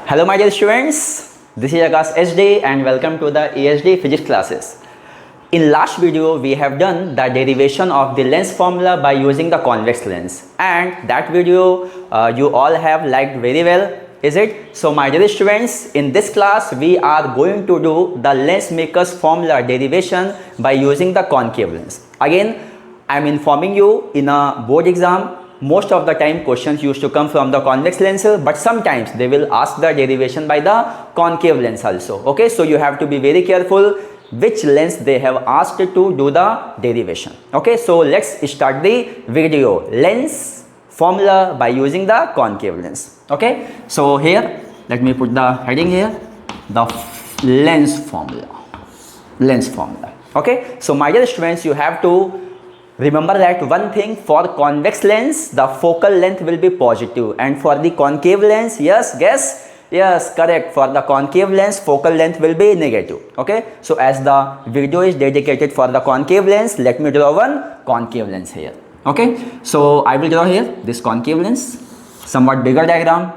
Hello my dear students, this is Akash SD and welcome to the ESD physics classes. In last video we have done the derivation of the lens formula by using the convex lens, and that video you all have liked very well, is it? So my dear students, in this class we are going to do the lens makers formula derivation by using the concave lens. Again, I am informing you, in a board exam most of the time questions used to come from the convex lens, but sometimes they will ask the derivation by the concave lens also. Okay, so you have to be very careful which lens they have asked to do the derivation. Okay, so let's start the video. Lens formula by using the concave lens. Okay, so here let me put the heading here, the lens formula. Okay, so my dear students, you have to remember that one thing: for convex lens the focal length will be positive, and for the concave lens, yes, correct, for the concave lens focal length will be negative. Okay, so as the video is dedicated for the concave lens, let me draw one concave lens here. Okay, so I will draw here this concave lens, somewhat bigger diagram.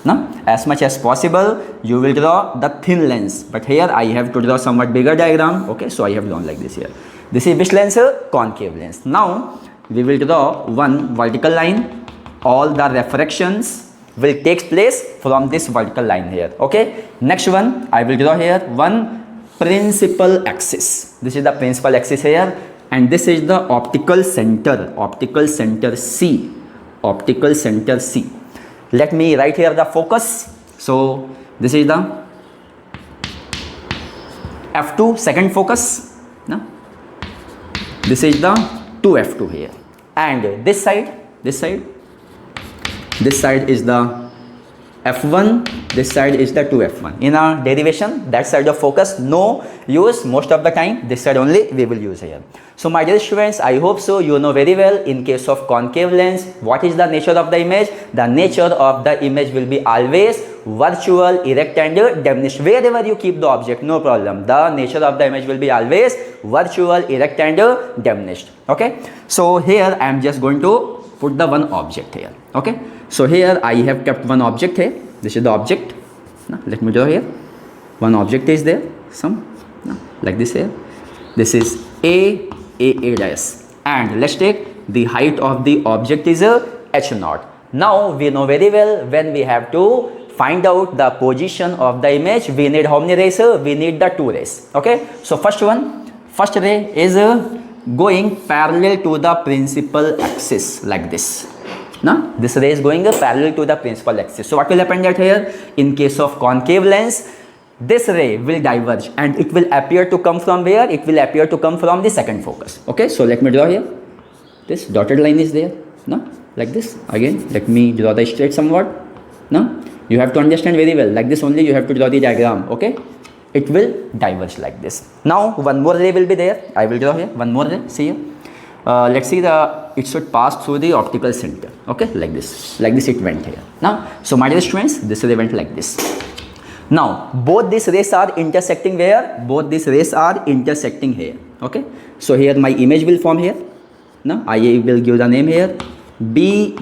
Now, as much as possible you will draw the thin lens, but here I have to draw somewhat bigger diagram. Okay, so I have drawn like this here. This is which lens? Concave lens. Now we will draw one vertical line. All the refractions will take place from this vertical line here. Okay, next one I will draw here one principal axis. This is the principal axis here, and this is the optical center C. Let me write here the focus. So this is the F2, second focus. No? This is the 2F2 here, and this side is the F1, this side is the 2F1. In our derivation, that side of focus no use most of the time, this side only we will use here. So my dear students, I hope so you know very well, in case of concave lens, what is the nature of the image? The nature of the image will be always virtual, erect and diminished. Wherever you keep the object, no problem, the nature of the image will be always virtual, erect and diminished. Okay, so here I am just going to put the one object here. Okay, so here I have kept one object here. This is the object. Now, let me draw here. One object is there, like this here. This is A dash, and let's take the height of the object is h0. Now we know very well, when we have to find out the position of the image, we need how many rays? We need the two rays. Okay, so first ray is going parallel to the principal axis like this. Now this ray is going parallel to the principal axis. So what will happen that here, in case of concave lens, this ray will diverge and it will appear to come from where? It will appear to come from the second focus. Okay, so let me draw here. This dotted line is there. No, like this. Again, let me draw the straight somewhat. No, you have to understand very well. Like this only you have to draw the diagram. Okay, it will diverge like this. Now one more ray will be there. I will draw here one more ray. See here. Let's see, it should pass through the optical center. Okay, like this it went here. Now, so my dear students, this ray went like this. Now both these rays are intersecting where? Both these rays are intersecting here. Okay, so here my image will form here. Now I will give the name here B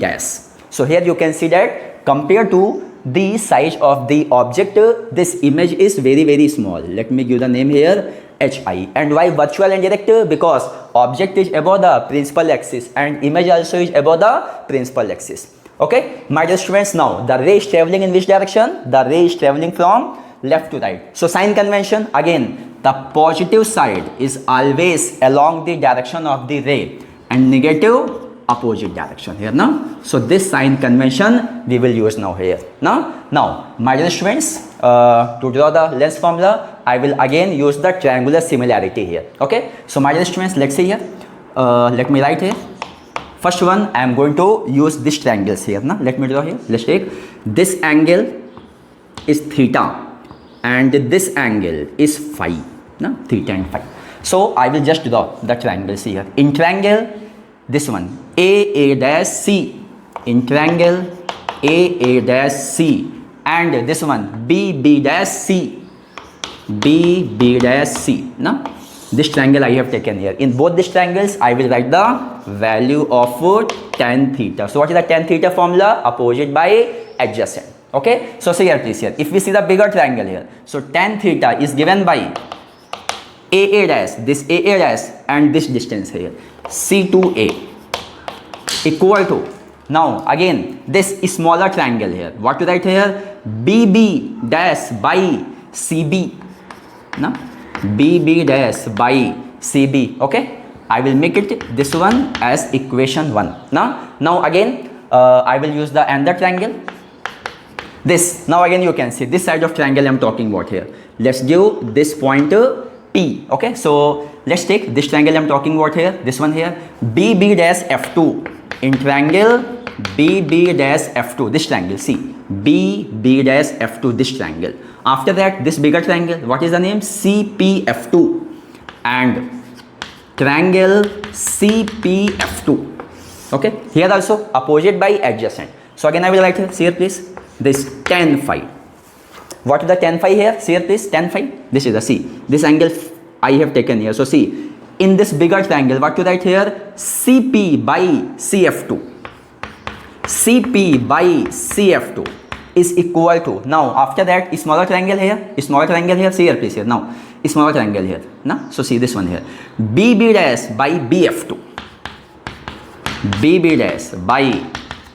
dash. So here you can see that compared to the size of the object, this image is very small. Let me give the name here HI. And why virtual and direct? Because object is above the principal axis and image also is above the principal axis. Okay, my dear students, now the ray is traveling in which direction? The ray is traveling from left to right. So sign convention, again, the positive side is always along the direction of the ray and negative opposite direction here. Now, so this sign convention we will use now here. Now my dear students, to draw the lens formula, I will again use the triangular similarity here. Okay, so my dear students, let's see here. Let me write here. First one, I am going to use this triangles here. Now let me draw here. Let's take this angle is theta and this angle is phi. Now theta and phi. So I will just draw the triangles here. In triangle, this one A dash C. In triangle A dash C, and this one B dash C. B dash C. Now this triangle I have taken here. In both these triangles, I will write the value of tan theta. So what is the tan theta formula? Opposite by adjacent. Okay, so see here please here, if we see the bigger triangle here, so tan theta is given by AA dash, this AA dash and this distance here, C2A equal to, now again this smaller triangle here, what to write here, BB dash by CB, now BB dash by CB. Okay, I will make it this one as equation 1. Now again I will use the another triangle, this. Now again you can see this side of triangle I am talking about here. Let's give this pointer P. Okay, so let's take this triangle I am talking about here, this one here, BB dash F2 in triangle BB dash F2, this triangle, see, BB dash F2, this triangle. After that, this bigger triangle, what is the name, CPF2 and triangle CPF2. Okay, here also opposite by adjacent. So again I will write here, see here please, this tan phi. What is the tan phi here? See here please, tan phi. This is the C. This angle I have taken here. So see, in this bigger triangle, what to write here? CP by CF2. CP by CF2 is equal to, now after that smaller triangle here, see here please here, now smaller triangle here, now so see this one here, BB dash by BF2, BB dash by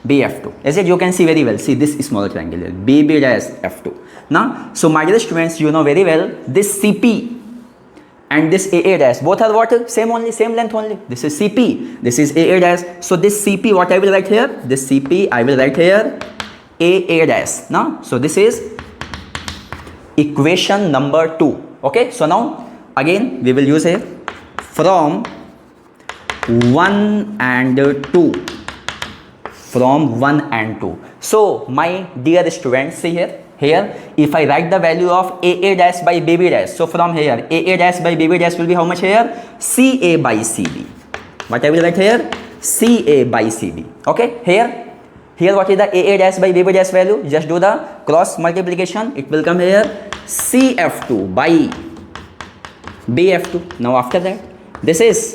BF2, as it you can see very well, see this smaller triangle here, BB dash F2. Now so my dear students, you know very well this CP and this AA dash, both are what? Same only, same length only. This is CP, this is AA dash. So this CP, what I will write here? This CP I will write here AA dash. Now, so this is equation number 2. Okay, so now again we will use here from 1 and 2. From 1 and 2. So my dear students, see here. Here, if I write the value of AA dash by BB dash, so from here, AA dash by BB dash will be how much here? CA by CB. What I will write here? CA by CB. Okay, here what is the AA dash by BB dash value? Just do the cross multiplication. It will come here CF2 by BF2. Now after that, this is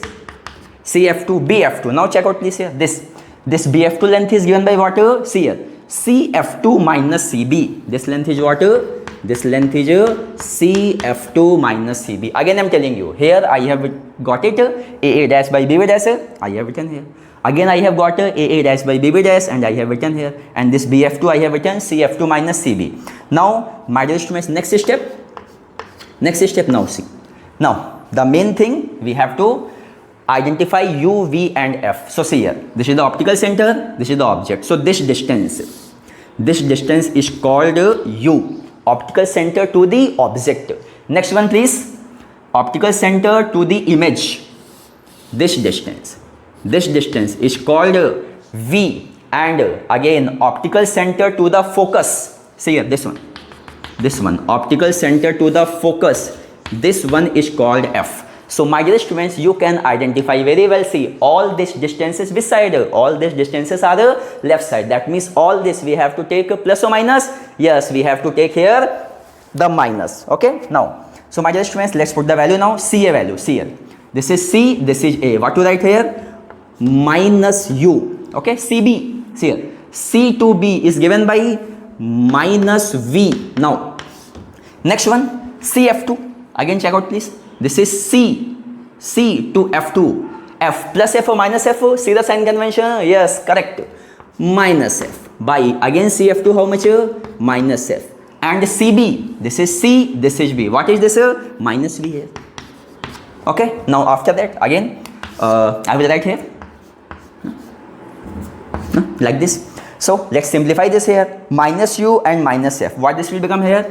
CF2 BF2. Now check out please here. This BF2 length is given by what? See here. CF2 minus CB. This length is what? This length is CF2 minus CB. Again I am telling you, here I have got it AA dash by BB dash, I have written here. Again I have got AA dash by BB dash and I have written here. And this BF2 I have written CF2 minus CB. Now my dear students, next step now see. Now the main thing we have to identify U, V and F. So see here, this is the optical center, this is the object. So this distance is called U, optical center to the object. Next one please, optical center to the image. This distance is called V, and again optical center to the focus. See here, this one, optical center to the focus. This one is called F. So my dear students, you can identify very well. See, all these distances beside, all these distances are the left side. That means all this we have to take plus or minus. Yes, we have to take here the minus. Okay. Now, so my dear students, let's put the value now. CA value. See here. This is C. This is A. What to write here? Minus U. Okay. CB. See here. C to B is given by minus V. Now, next one CF2. Again check out please. This is C to F2. F plus F or minus F? See the sign convention? Yes, correct. Minus F by again CF2 how much? Minus F. And CB, this is C, this is B. What is this? Minus V here. Okay, now after that again I will write here like this. So let's simplify this here. Minus U and minus F. What this will become here?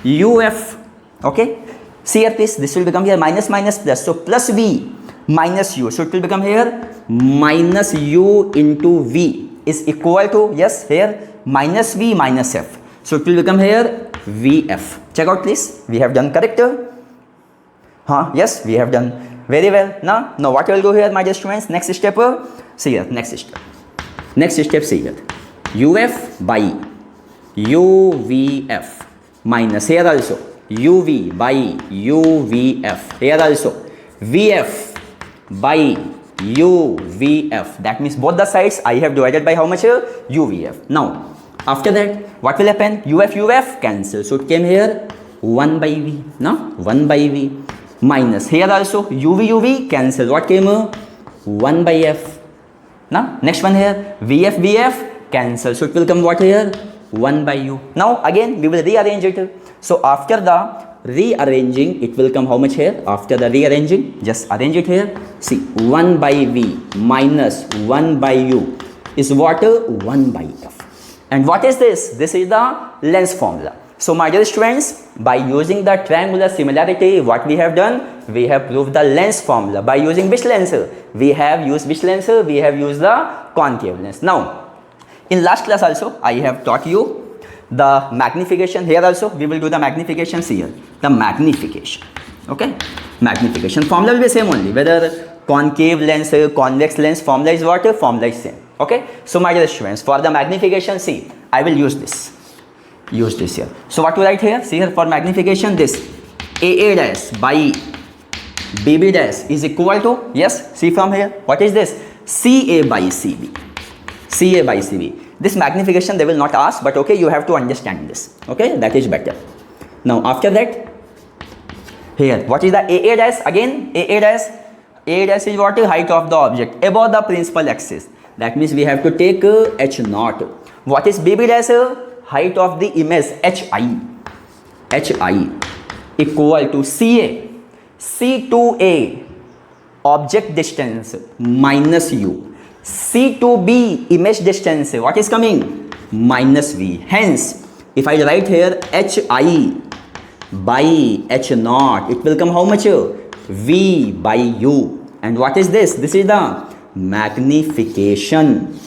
UF. Okay. See here please, this will become here minus plus. So plus V minus U. So it will become here minus U into V is equal to, yes, here minus V minus F. So it will become here VF. Check out please. We have done correct. Yes, we have done very well. Now what I will do here, my dear students? Next step. See here, next step, see here. UF by UVF minus here also UV by UVF. Here also VF by UVF. That means both the sides I have divided by how much? UVF. Now After that, what will happen? UF cancel. So it came here 1 by V. No? 1 by V. Minus. Here also UV cancel. What came here? 1 by F. Now, next one here. VF cancel. So it will come what here? 1 by U. Now, again, we will rearrange it. So after the rearranging, it will come how much here? After the rearranging, just arrange it here. See, 1 by V minus 1 by U is what? 1 by F. And what is this? This is the length formula. So my dear students, by using the triangular similarity, what we have done? We have proved the length formula. By using which length? We have used which length? We have used the concave length. Now, in last class also, I have taught you the magnification. Here also, we will do the magnifications here. The magnification. Okay? Magnification formula will be same only. Whether concave lens, convex lens, formula is what? Formula is same. Okay? So my dear students, for the magnification, see, I will use this. Use this here. So what to write here? See here for magnification, this AA dash by BB dash is equal to, yes, see from here, what is this? CA by CB. CA by CB. This magnification they will not ask, but okay, you have to understand this. Okay, that is better. Now after that, here, what is the AA dash? Again, AA dash is what? Height of the object above the principal axis. That means we have to take H naught. What is BB dash? Height of the image, HI equal to CA. C2A, object distance minus U. C2B, image distance, what is coming? Minus V. Hence, if I write here HI by H naught, it will come how much? V by U. And what is this? This is the magnification.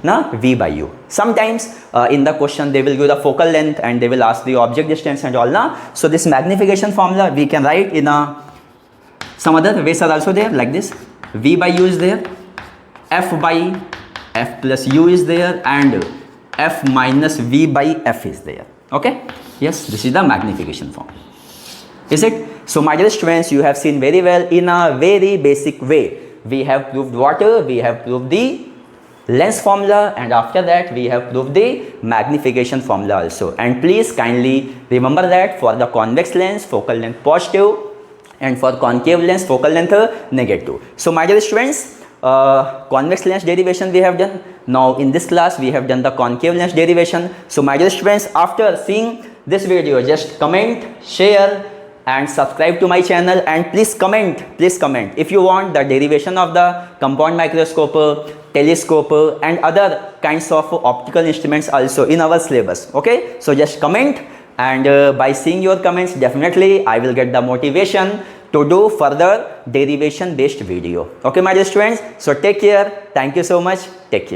Na? V by U. Sometimes in the question they will give the focal length and they will ask the object distance and all. Na? So this magnification formula we can write in some other ways are also there, like this. V by U is there. F by F plus U is there, and F minus V by F is there. Okay? Yes, this is the magnification form. Is it? So my dear students, you have seen very well in a very basic way. We have proved what? We have proved the length formula, and after that we have proved the magnification formula also. And please kindly remember that for the convex lens, focal length positive, and for concave lens, focal length negative. So my dear students, convex lens derivation we have done. Now in this class we have done the concave lens derivation. So my dear students, after seeing this video, just comment, share and subscribe to my channel, and please comment if you want the derivation of the compound microscope, telescope and other kinds of optical instruments also in our syllabus. Okay, so just comment, and by seeing your comments, definitely I will get the motivation to do further derivation based video. Okay my dear students, so take care. Thank you so much. Take care.